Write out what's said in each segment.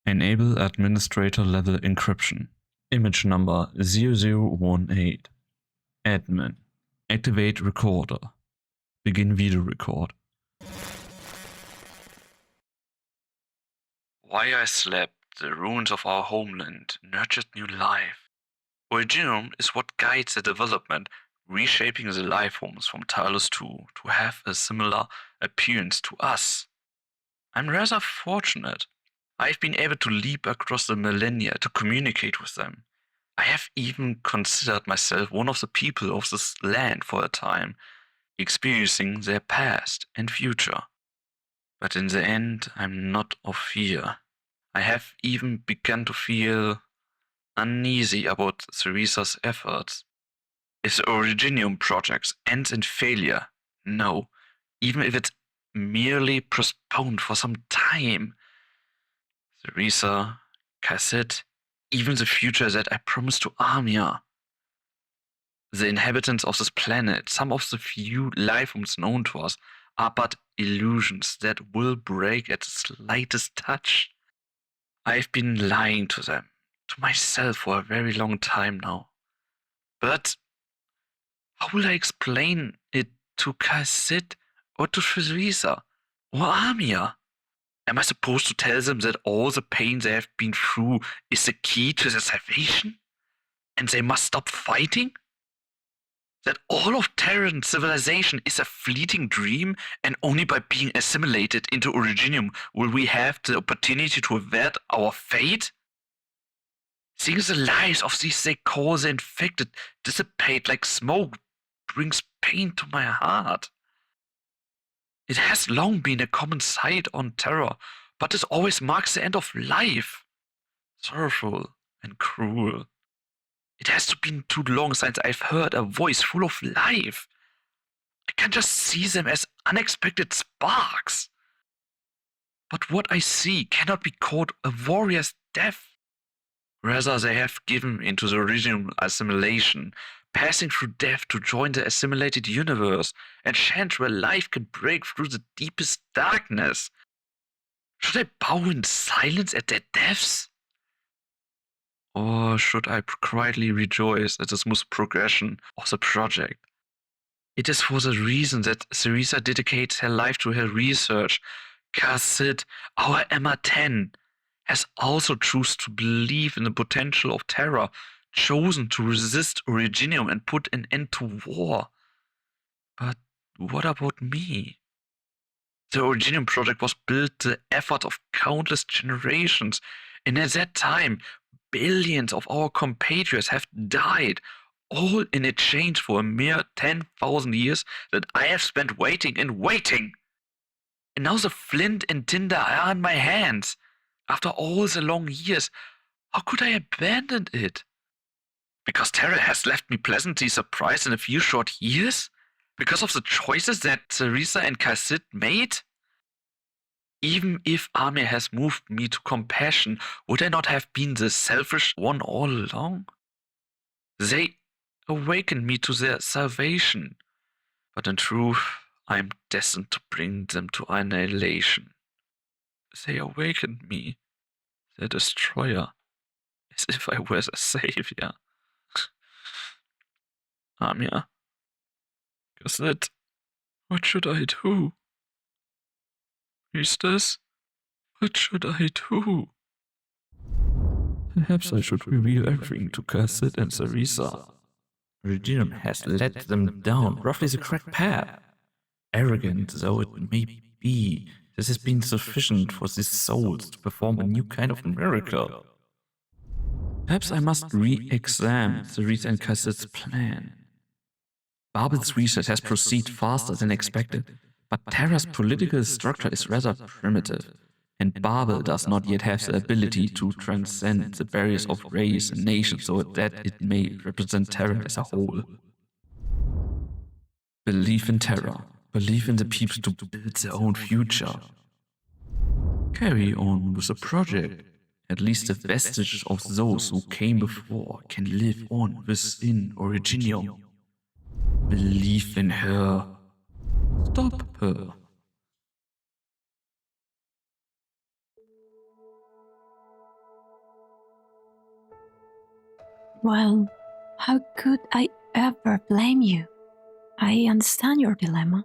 Enable administrator level encryption. Image number 0018. Admin. Activate recorder. Begin video record. Why I slept, the ruins of our homeland nurtured new life. Originum is what guides the development, reshaping the life forms from Talos 2 to have a similar appearance to us. I'm rather fortunate. I've been able to leap across the millennia to communicate with them. I have even considered myself one of the people of this land for a time, experiencing their past and future. But in the end, I'm not of here. I have even begun to feel uneasy about Theresa's efforts. If the Originium project ends in failure, no, even if it's merely postponed for some time, Theresa, Kasset, even the future that I promised to Armia. The inhabitants of this planet, some of the few life forms known to us, are but illusions that will break at the slightest touch. I've been lying to them, to myself for a very long time now. But how will I explain it to Kasset or to Theresa or Armia? Am I supposed to tell them that all the pain they have been through is the key to their salvation? And they must stop fighting? That all of Terran civilization is a fleeting dream, and only by being assimilated into Originium will we have the opportunity to avert our fate? Seeing the lives of these they call the infected dissipate like smoke brings pain to my heart. It has long been a common sight on Terra, but this always marks the end of life. Sorrowful and cruel. It has been too long since I've heard a voice full of life. I can just see them as unexpected sparks. But what I see cannot be called a warrior's death. Rather, they have given into the original assimilation, passing through death to join the assimilated universe and chant where life can break through the deepest darkness. Should I bow in silence at their deaths? Or should I quietly rejoice at the smooth progression of the project? It is for the reason that Theresa dedicates her life to her research. Kasset, our Emma 10, has also chosen to believe in the potential of Terra, chosen to resist Originium and put an end to war. But what about me? The Originium project was built the effort of countless generations, and at that time, billions of our compatriots have died, all in exchange for a mere 10,000 years that I have spent waiting and waiting. And now the flint and tinder are in my hands. After all the long years, how could I abandon it? Because Terra has left me pleasantly surprised in a few short years? Because of the choices that Theresa and Kasset made? Even if Armia has moved me to compassion, would I not have been the selfish one all along? They awakened me to their salvation, but in truth, I am destined to bring them to annihilation. They awakened me, their destroyer, as if I were a savior. Armia, Kasset, what should I do? Priestess, what should I do? Perhaps I should reveal everything to Kasset and Theresa. Originium has led them down roughly the correct path. Arrogant though it may be, this has been sufficient for these souls to perform a new kind of miracle. Perhaps I must re-examine Theresa and Kasset's plan. Babel's research has proceeded faster than expected, but Terra's political structure is rather primitive, and Babel does not yet have the ability to transcend the barriers of race and nation so that it may represent Terra as a whole. Believe in Terra, believe in the people to build their own future. Carry on with the project. At least the vestiges of those who came before can live on within Originium. Believe in her. Stop her. Well, how could I ever blame you? I understand your dilemma.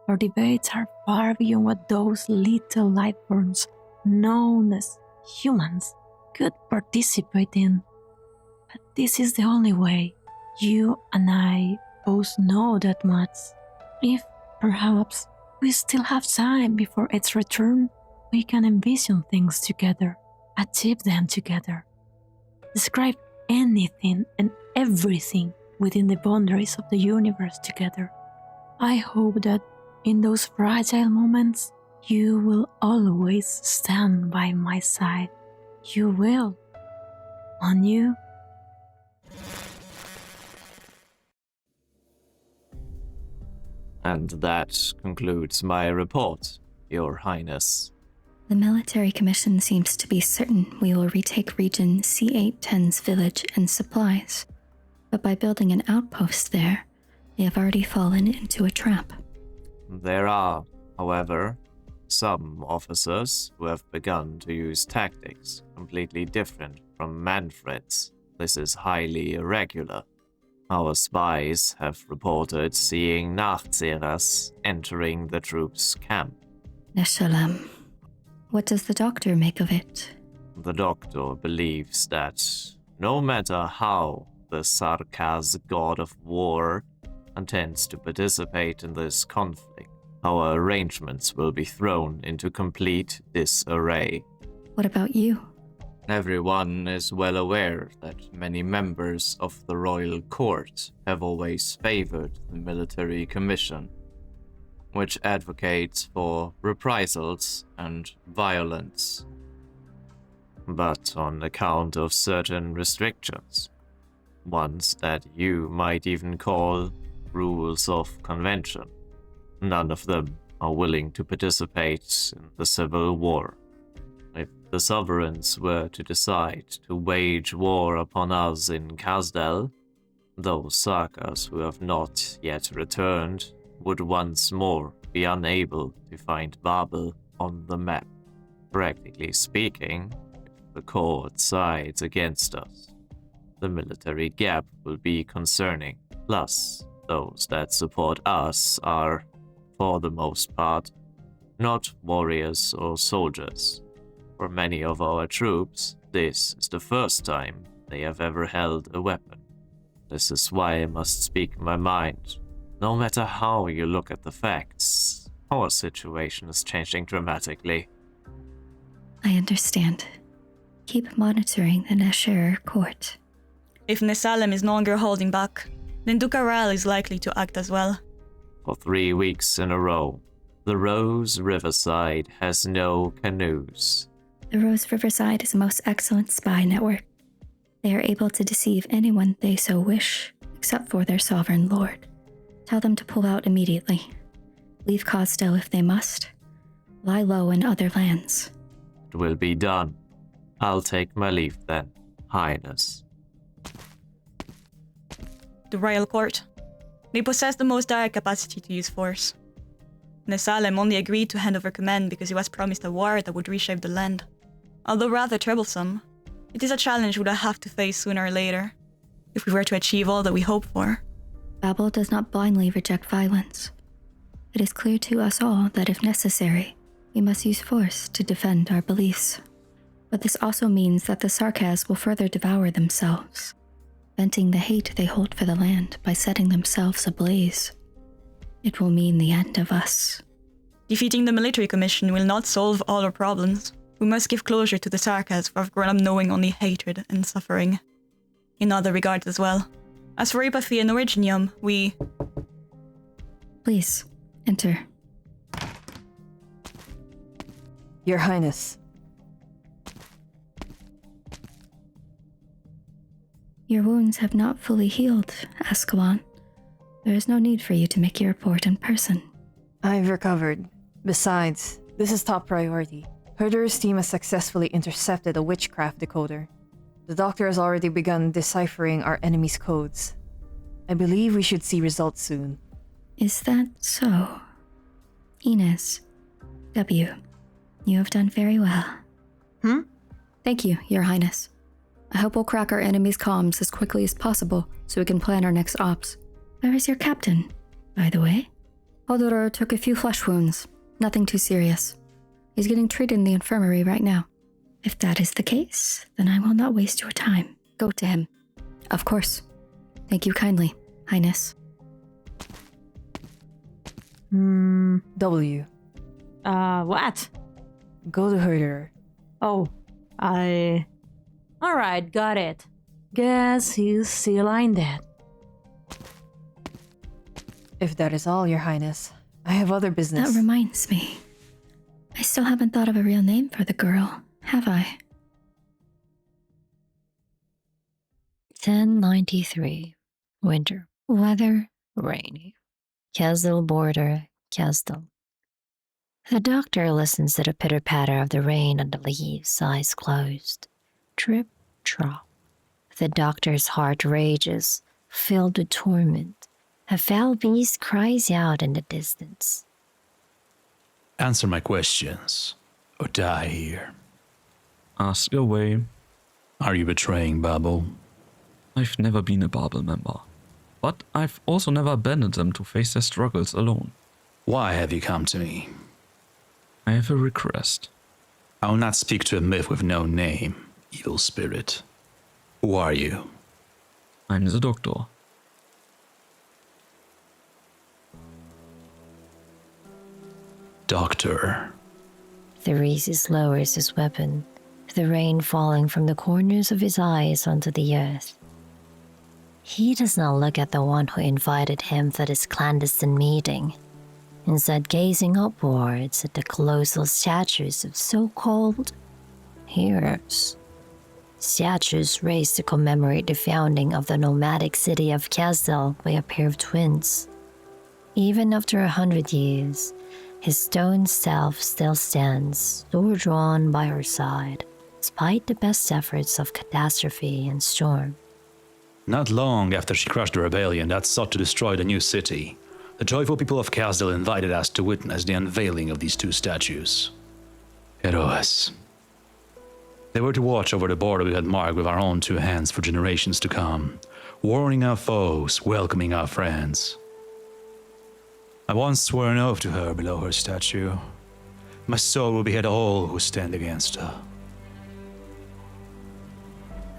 Our debates are far beyond what those little life forms known as humans could participate in. But this is the only way. You and I both know that much. If, perhaps, we still have time before its return, we can envision things together, achieve them together, describe anything and everything within the boundaries of the universe together. I hope that in those fragile moments, you will always stand by my side. You will. Won't you? And that concludes my report, Your Highness. The military commission seems to be certain we will retake region C810's village and supplies, but by building an outpost there, they have already fallen into a trap. There are, however, some officers who have begun to use tactics completely different from Manfred's. This is highly irregular. Our spies have reported seeing Nachtzehras entering the troops' camp. Neshalem. What does the doctor make of it? The doctor believes that no matter how the Sarkaz god of war intends to participate in this conflict, our arrangements will be thrown into complete disarray. What about you? Everyone is well aware that many members of the royal court have always favored the military commission, which advocates for reprisals and violence. But on account of certain restrictions, ones that you might even call rules of convention, none of them are willing to participate in the civil war. If the sovereigns were to decide to wage war upon us in Kazdel, those Sarkaz who have not yet returned would once more be unable to find Babel on the map. Practically speaking, if the court sides against us, the military gap will be concerning. Plus, those that support us are, for the most part, not warriors or soldiers. For many of our troops, this is the first time they have ever held a weapon. This is why I must speak my mind. No matter how you look at the facts, our situation is changing dramatically. I understand. Keep monitoring the Nesher court. If Nesalem is no longer holding back, then Dukaral is likely to act as well. For 3 weeks in a row, the Rose Riverside has no canoes. The Rose Riverside is a most excellent spy network. They are able to deceive anyone they so wish, except for their sovereign lord. Tell them to pull out immediately. Leave Cosdell if they must. Lie low in other lands. It will be done. I'll take my leave then, Highness. The royal court. They possess the most direct capacity to use force. Nesalem only agreed to hand over command because he was promised a war that would reshape the land. Although rather troublesome, it is a challenge we will have to face sooner or later, if we were to achieve all that we hope for. Babel does not blindly reject violence. It is clear to us all that if necessary, we must use force to defend our beliefs. But this also means that the Sarkaz will further devour themselves, venting the hate they hold for the land by setting themselves ablaze. It will mean the end of us. Defeating the military commission will not solve all our problems. We must give closure to the Sarkaz who have grown up knowing only hatred and suffering. In other regards as well. As for apathy and originium, we... Please, enter. Your Highness. Your wounds have not fully healed, Ascalon. There is no need for you to make your report in person. I've recovered. Besides, this is top priority. Herder's team has successfully intercepted a witchcraft decoder. The doctor has already begun deciphering our enemy's codes. I believe we should see results soon. Is that so? Inez, W, you have done very well. Hmm? Thank you, Your Highness. I hope we'll crack our enemy's comms as quickly as possible so we can plan our next ops. Where is your captain, by the way? Aldorar took a few flesh wounds. Nothing too serious. He's getting treated in the infirmary right now. If that is the case, then I will not waste your time. Go to him. Of course. Thank you kindly, Highness. W. What? Go to Herder. Oh, Alright, got it. Guess he's sea lion dead. If that is all, Your Highness, I have other business. That reminds me. I still haven't thought of a real name for the girl, have I? 1093. Winter. Weather, rainy. Kesdal border, Kesdal. The doctor listens to the pitter-patter of the rain on the leaves, eyes closed. Drip, drop. The doctor's heart rages, filled with torment. A foul beast cries out in the distance. Answer my questions, or die here. Ask away. Are you betraying Babel? I've never been a Babel member, but I've also never abandoned them to face their struggles alone. Why have you come to me? I have a request. I will not speak to a myth with no name, evil spirit. Who are you? I'm the doctor. Doctor. Theresis lowers his weapon, the rain falling from the corners of his eyes onto the earth. He does not look at the one who invited him to this clandestine meeting, instead gazing upwards at the colossal statues of so-called heroes. Statues raised to commemorate the founding of the nomadic city of Kesdal by a pair of twins. Even after 100 years, his stone self still stands, sword drawn by her side, despite the best efforts of catastrophe and storm. Not long after she crushed the rebellion that sought to destroy the new city, the joyful people of Kesdal invited us to witness the unveiling of these two statues. Heroes. They were to watch over the border we had marked with our own two hands for generations to come, warning our foes, welcoming our friends. I once swore an oath to her below her statue. My soul will behead all who stand against her.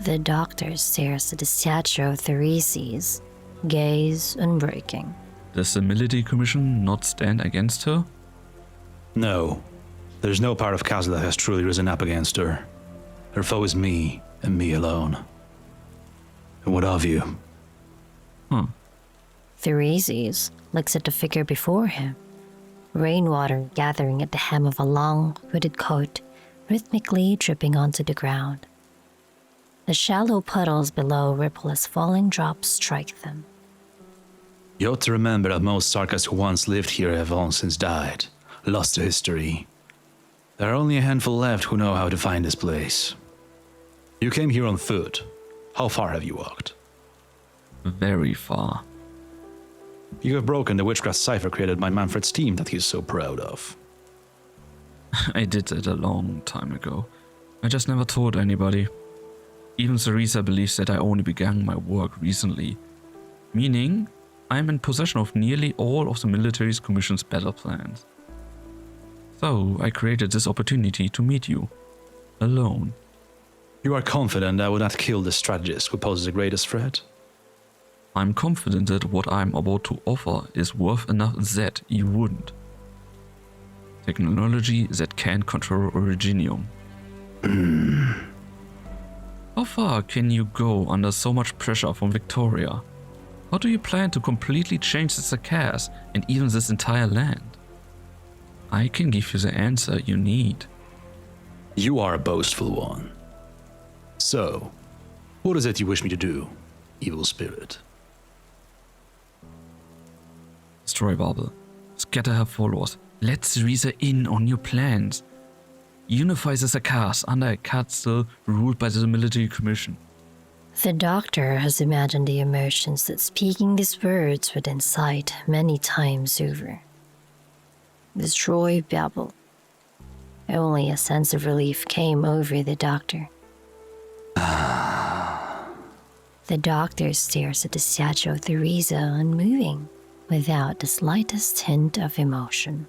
The doctor stares at the statue of Theresis, gaze unbreaking. Does the military commission not stand against her? No, there's no part of Kesdal that has truly risen up against her. Her foe is me, and me alone. And what of you? Theresis looks at the figure before him, rainwater gathering at the hem of a long, hooded coat, rhythmically dripping onto the ground. The shallow puddles below ripple as falling drops strike them. You ought to remember that most Sarkaz who once lived here have long since died, lost to history. There are only a handful left who know how to find this place. You came here on foot. How far have you walked? Very far. You have broken the witchcraft cipher created by Manfred's team that he is so proud of. I did it a long time ago. I just never told anybody. Even Theresa believes that I only began my work recently, meaning I'm in possession of nearly all of the military's commission's battle plans. So I created this opportunity to meet you, alone. You are confident I would not kill the strategist who poses the greatest threat? I'm confident that what I'm about to offer is worth enough that you wouldn't. Technology that can control Originium. How far can you go under so much pressure from Victoria? How do you plan to completely change the Sarkaz and even this entire land? I can give you the answer you need. You are a boastful one. So, what is it you wish me to do, evil spirit? Destroy Babel. Scatter her followers. Let Theresa in on your plans. Unify the Sarkaz under a Kesdal ruled by the military commission. The doctor has imagined the emotions that speaking these words would incite many times over. Destroy Babel. Only a sense of relief came over the doctor. The doctor stares at the statue of Theresa unmoving, without the slightest hint of emotion.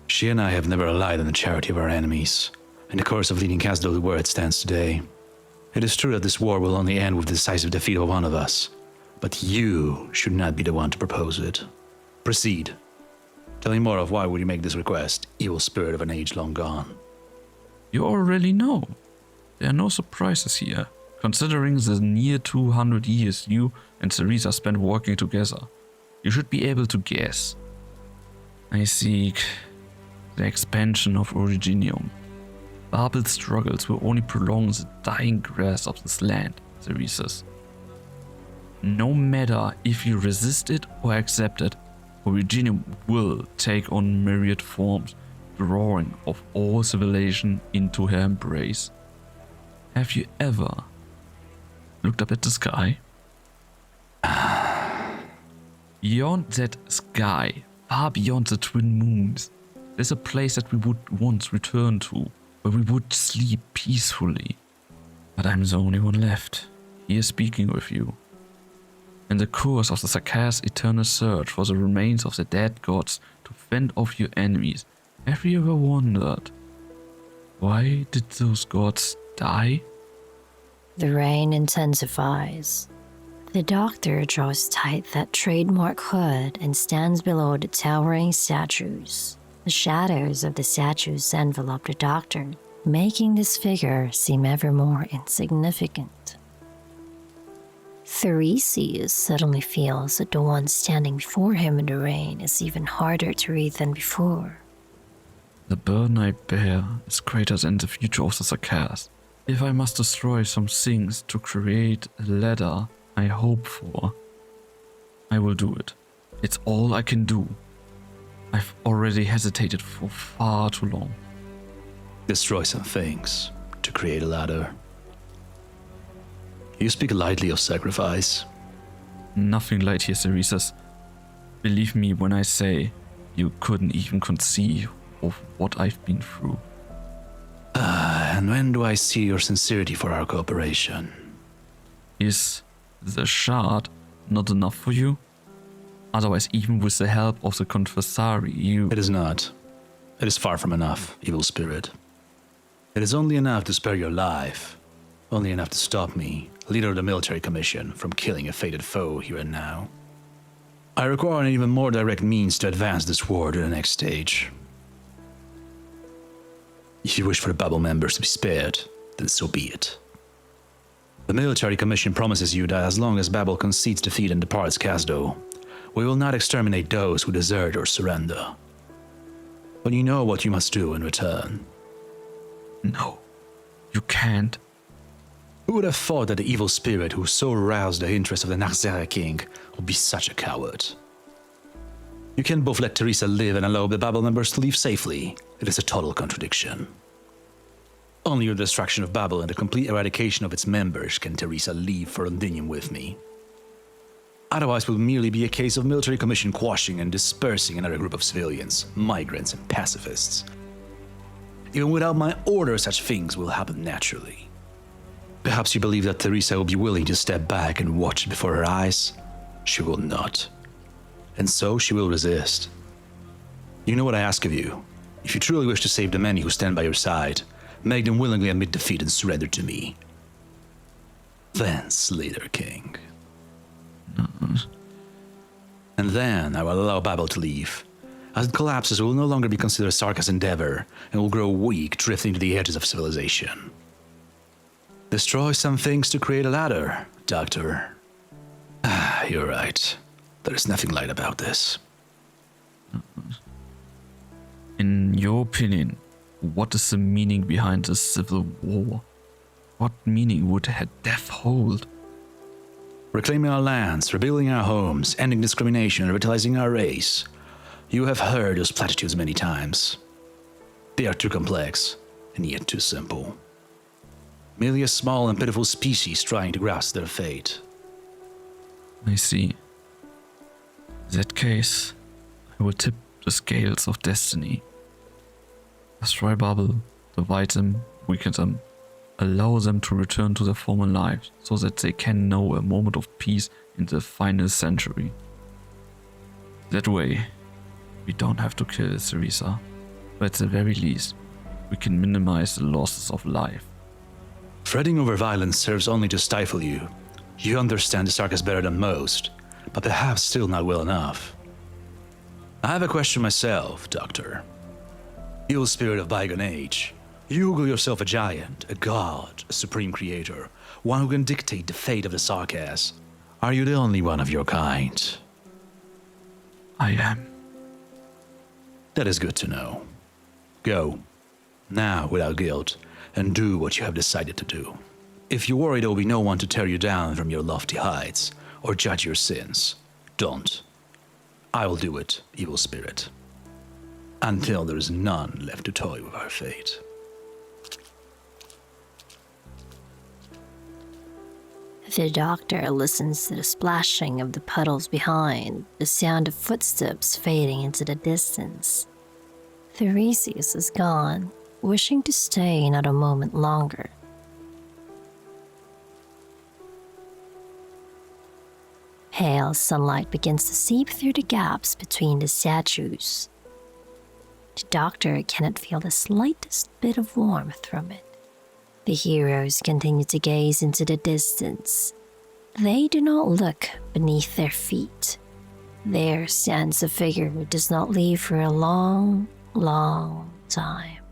She and I have never relied on the charity of our enemies in the course of leading Casdale to where it stands today. It is true that this war will only end with the decisive defeat of one of us, but you should not be the one to propose it. Proceed. Tell me more of why would you make this request, evil spirit of an age long gone. You already know. There are no surprises here, considering the near 200 years you and Theresa spent working together. You should be able to guess. I seek the expansion of Originium. Babel's struggles will only prolong the dying grass of this land, Theresa says. No matter if you resist it or accept it, Originium will take on myriad forms, drawing of all civilization into her embrace. Have you ever looked up at the sky? Beyond that sky, far beyond the twin moons, there's a place that we would once return to, where we would sleep peacefully. But I'm the only one left, here speaking with you. In the course of the Sarkaz eternal search for the remains of the dead gods to fend off your enemies, have you ever wondered, why did those gods die? The rain intensifies. The doctor draws tight that trademark hood and stands below the towering statues. The shadows of the statues envelop the doctor, making this figure seem ever more insignificant. Theresa suddenly feels that the one standing before him in the rain is even harder to read than before. The burden I bear is greater than the future of the Sarkaz. If I must destroy some things to create a ladder I hope for, I will do it. It's all I can do. I've already hesitated for far too long. Destroy some things to create a ladder. You speak lightly of sacrifice. Nothing light here, Theresa. Believe me when I say you couldn't even conceive of what I've been through. And when do I see your sincerity for our cooperation? Is the shard not enough for you? Otherwise, even with the help of the Confessari, you... It is not. It is far from enough, evil spirit. It is only enough to spare your life. Only enough to stop me, leader of the military commission, from killing a fated foe here and now. I require an even more direct means to advance this war to the next stage. If you wish for the Babel members to be spared, then so be it. The military commission promises you that as long as Babel concedes defeat and departs Casdo, we will not exterminate those who desert or surrender. But you know what you must do in return. No, you can't. Who would have thought that the evil spirit who so roused the interest of the Nazare king would be such a coward? You can both let Theresa live and allow the Babel members to leave safely. It is a total contradiction. Only with the destruction of Babel and the complete eradication of its members can Theresa leave for Londinium with me. Otherwise it will merely be a case of military commission quashing and dispersing another group of civilians, migrants and pacifists. Even without my order, such things will happen naturally. Perhaps you believe that Theresa will be willing to step back and watch it before her eyes? She will not. And so she will resist. You know what I ask of you. If you truly wish to save the many who stand by your side, make them willingly admit defeat and surrender to me. Then slay their king. And then I will allow Babel to leave. As it collapses, it will no longer be considered a Sarkaz endeavor, and will grow weak, drifting to the edges of civilization. Destroy some things to create a ladder, Doctor. You're right. There is nothing light about this. In your opinion, what is the meaning behind this civil war? What meaning would death hold? Reclaiming our lands, rebuilding our homes, ending discrimination, and revitalizing our race. You have heard those platitudes many times. They are too complex, and yet too simple. Merely a small and pitiful species trying to grasp their fate. I see. In that case, I will tip the scales of destiny. Destroy Babel, divide them, weaken them, allow them to return to their former lives so that they can know a moment of peace in the final century. That way, we don't have to kill Theresa, but at the very least, we can minimize the losses of life. Fretting over violence serves only to stifle you. You understand the Sarkaz better than most, but perhaps still not well enough. I have a question myself, Doctor. Evil spirit of bygone age, you Google yourself a giant, a god, a supreme creator, one who can dictate the fate of the Sarkaz. Are you the only one of your kind? I am. That is good to know. Go, now without guilt, and do what you have decided to do. If you worry there will be no one to tear you down from your lofty heights, or judge your sins, don't. I will do it, evil spirit. Until there is none left to toy with our fate. The doctor listens to the splashing of the puddles behind, the sound of footsteps fading into the distance. Thereseus is gone, wishing to stay another moment longer. Pale sunlight begins to seep through the gaps between the statues. The doctor cannot feel the slightest bit of warmth from it. The heroes continue to gaze into the distance. They do not look beneath their feet. There stands a figure who does not leave for a long, long time.